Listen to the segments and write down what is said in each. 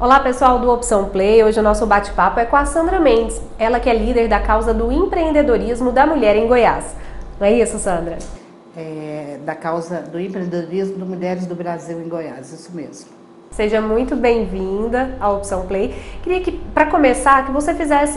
Olá pessoal do Opção Play, hoje o nosso bate-papo é com a Sandra Mendes, ela que é líder da causa do empreendedorismo da mulher em Goiás. Não é isso, Sandra? Da causa do empreendedorismo de mulheres do Brasil em Goiás, isso mesmo. Seja muito bem-vinda à Opção Play. Queria que, para começar, que você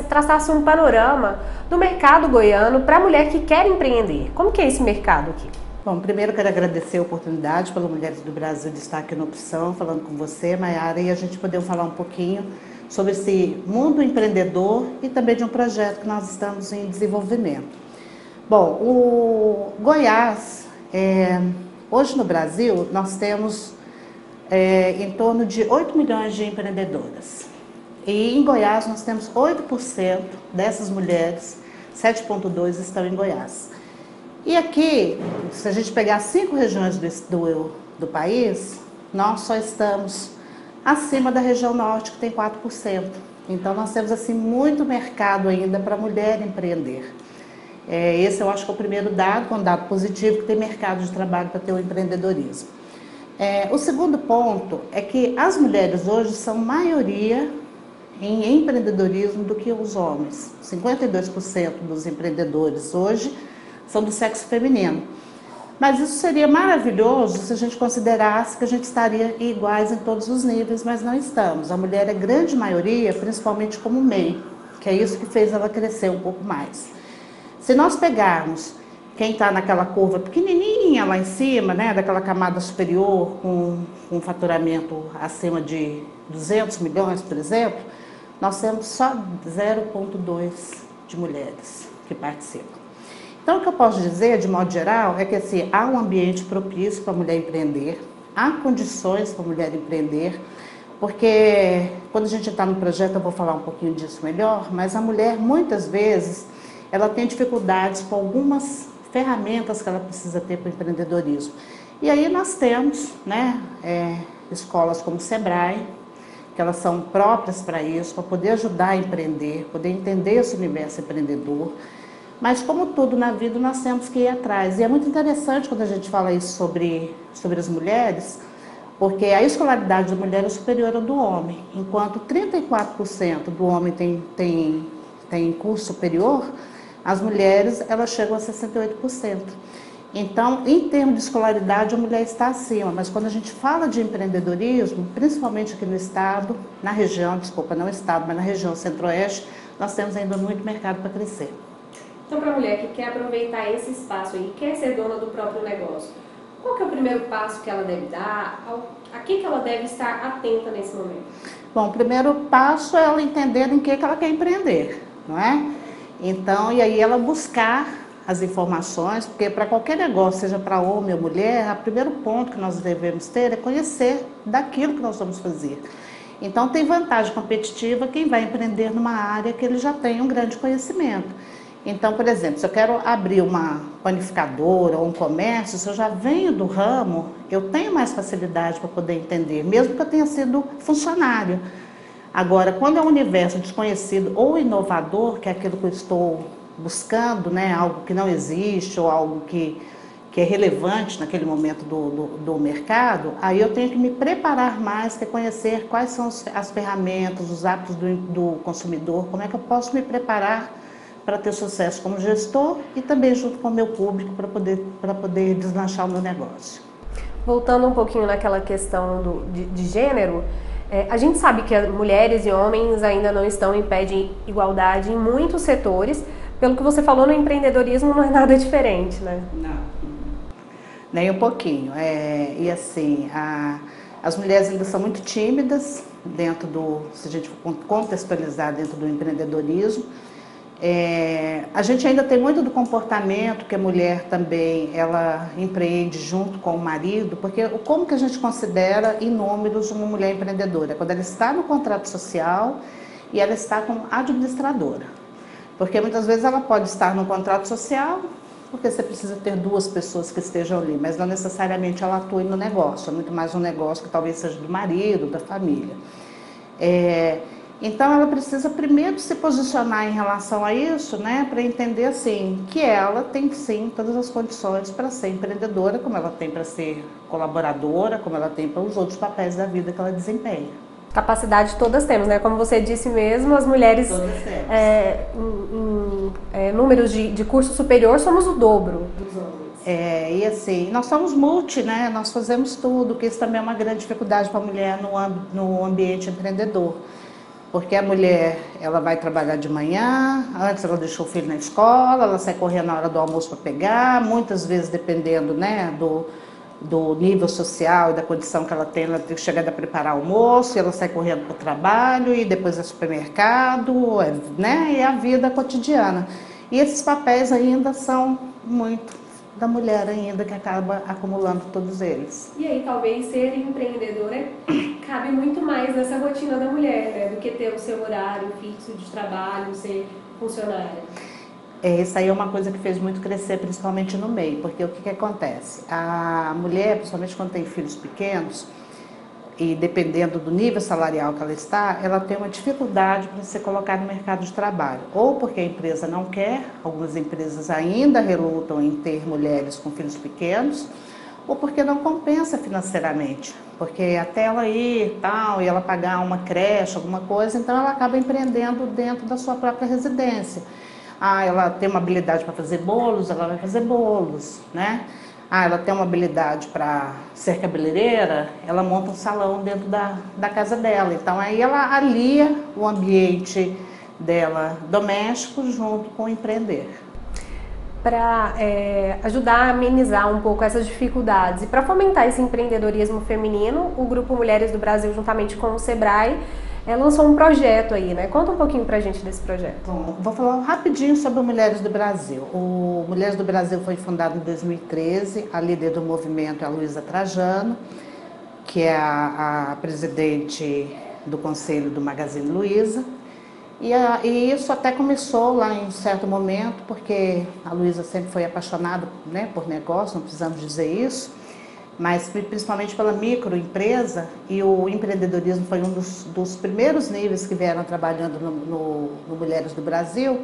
traçasse um panorama do mercado goiano para a mulher que quer empreender. Como que é esse mercado aqui? Bom, primeiro quero agradecer a oportunidade pela Mulheres do Brasil de estar aqui na Opção, falando com você, Mayara, e a gente poder falar um pouquinho sobre esse mundo empreendedor e também de um projeto que nós estamos em desenvolvimento. Bom, o Goiás, hoje no Brasil, nós temos em torno de 8 milhões de empreendedoras. E em Goiás nós temos 8% dessas mulheres, 7,2% estão em Goiás. E aqui, se a gente pegar 5 regiões do país, nós só estamos acima da região norte, que tem 4%. Então nós temos assim muito mercado ainda para a mulher empreender. Esse eu acho que é o primeiro dado, um dado positivo, que tem mercado de trabalho para ter o empreendedorismo. O segundo ponto é que as mulheres hoje são maioria em empreendedorismo do que os homens. 52% dos empreendedores hoje são do sexo feminino. Mas isso seria maravilhoso se a gente considerasse que a gente estaria iguais em todos os níveis, mas não estamos. A mulher é grande maioria, principalmente como MEI, que é isso que fez ela crescer um pouco mais. Se nós pegarmos quem está naquela curva pequenininha lá em cima, né, daquela camada superior, com um faturamento acima de 200 milhões, por exemplo, nós temos só 0,2% de mulheres que participam. Então, o que eu posso dizer, de modo geral, é que assim, há um ambiente propício para a mulher empreender, há condições para a mulher empreender, porque quando a gente está no projeto, eu vou falar um pouquinho disso melhor, mas a mulher, muitas vezes, ela tem dificuldades com algumas ferramentas que ela precisa ter para o empreendedorismo. E aí nós temos, né, escolas como o Sebrae, que elas são próprias para isso, para poder ajudar a empreender, poder entender esse universo empreendedor. Mas como tudo na vida, nós temos que ir atrás. E é muito interessante quando a gente fala isso sobre as mulheres, porque a escolaridade da mulher é superior à do homem. Enquanto 34% do homem tem curso superior, as mulheres elas chegam a 68%. Então, em termos de escolaridade, a mulher está acima. Mas quando a gente fala de empreendedorismo, principalmente aqui no estado, na região, desculpa, não estado, mas na região centro-oeste, nós temos ainda muito mercado para crescer. Então, para a mulher que quer aproveitar esse espaço e quer ser dona do próprio negócio, qual que é o primeiro passo que ela deve dar? A que ela deve estar atenta nesse momento? Bom, o primeiro passo é ela entender em que ela quer empreender, não é? Então, e aí ela buscar as informações, porque para qualquer negócio, seja para homem ou mulher, o primeiro ponto que nós devemos ter é conhecer daquilo que nós vamos fazer. Então, tem vantagem competitiva quem vai empreender numa área que ele já tem um grande conhecimento. Então, por exemplo, se eu quero abrir uma panificadora ou um comércio, se eu já venho do ramo, eu tenho mais facilidade para poder entender, mesmo que eu tenha sido funcionário. Agora, quando é um universo desconhecido ou inovador, que é aquilo que eu estou buscando, né, algo que não existe ou algo que é relevante naquele momento do mercado, aí eu tenho que me preparar mais, que é conhecer quais são as ferramentas, os hábitos do consumidor, como é que eu posso me preparar para ter sucesso como gestor e também junto com o meu público para poder deslanchar o meu negócio. Voltando um pouquinho naquela questão de gênero, a gente sabe que mulheres e homens ainda não estão em pé de igualdade em muitos setores. Pelo que você falou, no empreendedorismo não é nada diferente, né? Não, nem um pouquinho. E assim, as mulheres ainda são muito tímidas se a gente for contextualizar dentro do empreendedorismo. A gente ainda tem muito do comportamento que a mulher também ela empreende junto com o marido, porque como que a gente considera em números uma mulher empreendedora? Quando ela está no contrato social e ela está como administradora. Porque muitas vezes ela pode estar no contrato social, porque você precisa ter 2 pessoas que estejam ali, mas não necessariamente ela atua no negócio, é muito mais um negócio que talvez seja do marido, da família. Então, ela precisa primeiro se posicionar em relação a isso, né, para entender assim, que ela tem sim todas as condições para ser empreendedora, como ela tem para ser colaboradora, como ela tem para os outros papéis da vida que ela desempenha. Capacidade todas temos, né? Como você disse mesmo, as mulheres em números de curso superior somos o dobro dos homens. E assim, nós somos multi, né? Nós fazemos tudo, que isso também é uma grande dificuldade para a mulher no ambiente empreendedor. Porque a mulher, ela vai trabalhar de manhã, antes ela deixou o filho na escola, ela sai correndo na hora do almoço para pegar, muitas vezes dependendo, né, do nível social e da condição que ela tem que chegar a preparar almoço, e ela sai correndo para o trabalho, e depois é supermercado, né, e a vida cotidiana. E esses papéis ainda são muito da mulher ainda, que acaba acumulando todos eles. E aí talvez ser empreendedora cabe muito mais nessa rotina da mulher, né, do que ter o seu horário fixo de trabalho, ser funcionária. Isso aí é uma coisa que fez muito crescer, principalmente no meio, porque o que acontece? A mulher, principalmente quando tem filhos pequenos, e dependendo do nível salarial que ela está, ela tem uma dificuldade para ser colocada no mercado de trabalho. Ou porque a empresa não quer, algumas empresas ainda relutam em ter mulheres com filhos pequenos, ou porque não compensa financeiramente, porque até ela ir tal, e ela pagar uma creche, alguma coisa, então ela acaba empreendendo dentro da sua própria residência. Ela tem uma habilidade para fazer bolos, ela vai fazer bolos, né? Ela tem uma habilidade para ser cabeleireira, ela monta um salão dentro da casa dela. Então aí ela alia o ambiente dela doméstico junto com o empreender. Para ajudar a amenizar um pouco essas dificuldades e para fomentar esse empreendedorismo feminino, o Grupo Mulheres do Brasil, juntamente com o Sebrae, lançou um projeto aí, né? Conta um pouquinho pra gente desse projeto. Bom, vou falar rapidinho sobre o Mulheres do Brasil. O Mulheres do Brasil foi fundado em 2013, a líder do movimento é a Luísa Trajano, que é a presidente do conselho do Magazine Luiza. E isso até começou lá em um certo momento, porque a Luísa sempre foi apaixonada, né, por negócio, não precisamos dizer isso, mas principalmente pela microempresa, e o empreendedorismo foi um dos primeiros níveis que vieram trabalhando no Mulheres do Brasil.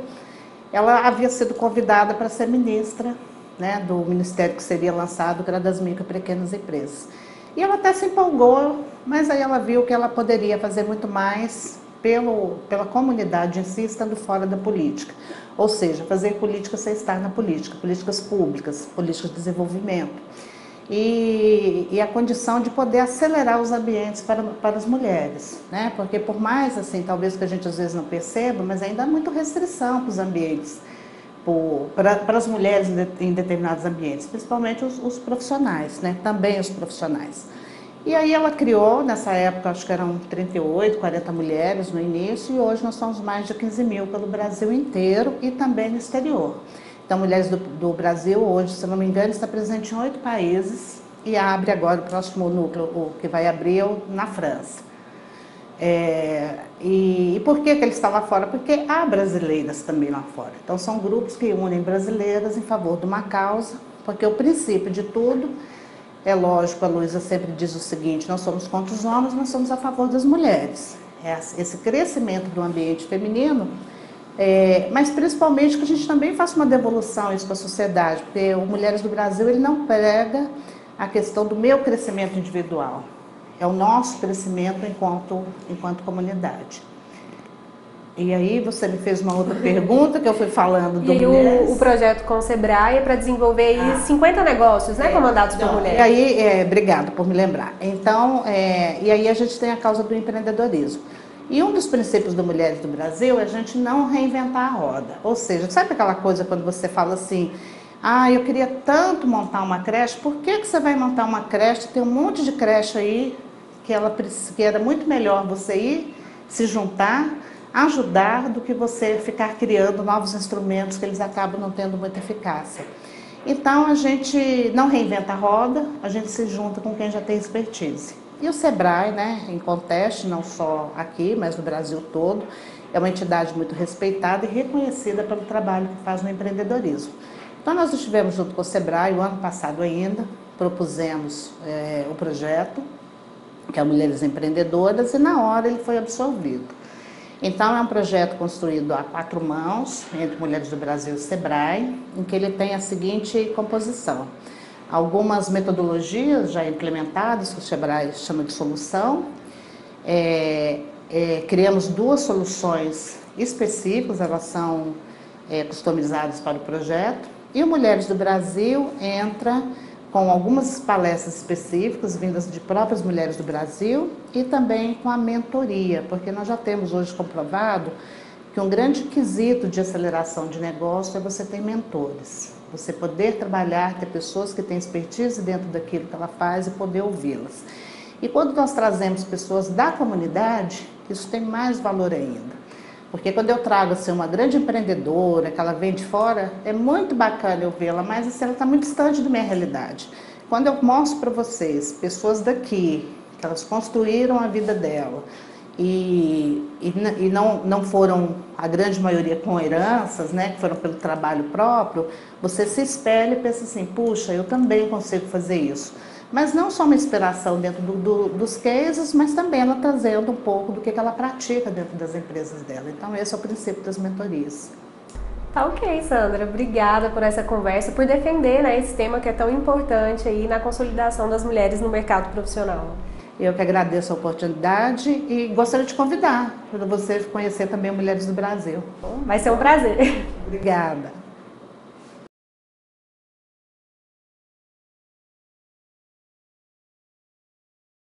Ela havia sido convidada para ser ministra, né, do ministério que seria lançado, que era das micro e pequenas empresas. E ela até se empolgou, mas aí ela viu que ela poderia fazer muito mais pela comunidade em si, estando fora da política. Ou seja, fazer política sem estar na política, políticas públicas, políticas de desenvolvimento. E a condição de poder acelerar os ambientes para as mulheres, né? Porque por mais, assim, talvez que a gente às vezes não perceba, mas ainda há muita restrição para os ambientes, para as mulheres em determinados ambientes, principalmente os profissionais, né? Também os profissionais. E aí ela criou, nessa época, acho que eram 38, 40 mulheres no início, e hoje nós somos mais de 15 mil pelo Brasil inteiro e também no exterior. Então, Mulheres do Brasil, hoje, se não me engano, está presente em 8 países e abre agora o próximo núcleo, o que vai abrir na França. E por que ele está lá fora? Porque há brasileiras também lá fora. Então, são grupos que unem brasileiras em favor de uma causa, porque o princípio de tudo, é lógico, a Luísa sempre diz o seguinte: nós somos contra os homens, nós somos a favor das mulheres. Esse crescimento do ambiente feminino, mas principalmente que a gente também faça uma devolução isso para a sociedade, porque o Mulheres do Brasil, ele não prega a questão do meu crescimento individual, é o nosso crescimento enquanto comunidade. E aí você me fez uma outra pergunta que eu fui falando do Mulheres. O projeto com o Sebrae é para desenvolver aí 50 negócios, né, comandados por mulheres. E aí, obrigado por me lembrar. Então, e aí a gente tem a causa do empreendedorismo. E um dos princípios do Mulheres do Brasil é a gente não reinventar a roda. Ou seja, sabe aquela coisa quando você fala assim: eu queria tanto montar uma creche, por que você vai montar uma creche? Tem um monte de creche aí que era muito melhor você ir, se juntar, ajudar, do que você ficar criando novos instrumentos que eles acabam não tendo muita eficácia. Então, a gente não reinventa a roda, a gente se junta com quem já tem expertise. E o Sebrae, né, em Conteste, não só aqui, mas no Brasil todo, é uma entidade muito respeitada e reconhecida pelo trabalho que faz no empreendedorismo. Então, nós estivemos junto com o Sebrae o ano passado ainda, propusemos o projeto, que é Mulheres Empreendedoras, e na hora ele foi absorvido. Então, é um projeto construído a 4 mãos, entre Mulheres do Brasil e Sebrae, em que ele tem a seguinte composição: algumas metodologias já implementadas, que o Sebrae chama de solução, Criamos 2 soluções específicas, elas são customizadas para o projeto. E o Mulheres do Brasil entra com algumas palestras específicas vindas de próprias mulheres do Brasil e também com a mentoria, porque nós já temos hoje comprovado que um grande quesito de aceleração de negócio é você ter mentores. Você poder trabalhar, ter pessoas que têm expertise dentro daquilo que ela faz e poder ouvi-las. E quando nós trazemos pessoas da comunidade, isso tem mais valor ainda. Porque quando eu trago assim, uma grande empreendedora, que ela vem de fora, é muito bacana eu vê-la, mas assim, ela está muito distante da minha realidade. Quando eu mostro para vocês pessoas daqui, que elas construíram a vida dela, e não foram, a grande maioria, com heranças, né, que foram pelo trabalho próprio, você se espelha e pensa assim, puxa, eu também consigo fazer isso. Mas não só uma inspiração dentro dos cases, mas também ela trazendo um pouco do que ela pratica dentro das empresas dela. Então esse é o princípio das mentorias. Tá ok, Sandra. Obrigada por essa conversa, por defender, né, esse tema que é tão importante aí na consolidação das mulheres no mercado profissional. Eu que agradeço a oportunidade e gostaria de convidar para você conhecer também Mulheres do Brasil. Vai ser um prazer. Obrigada.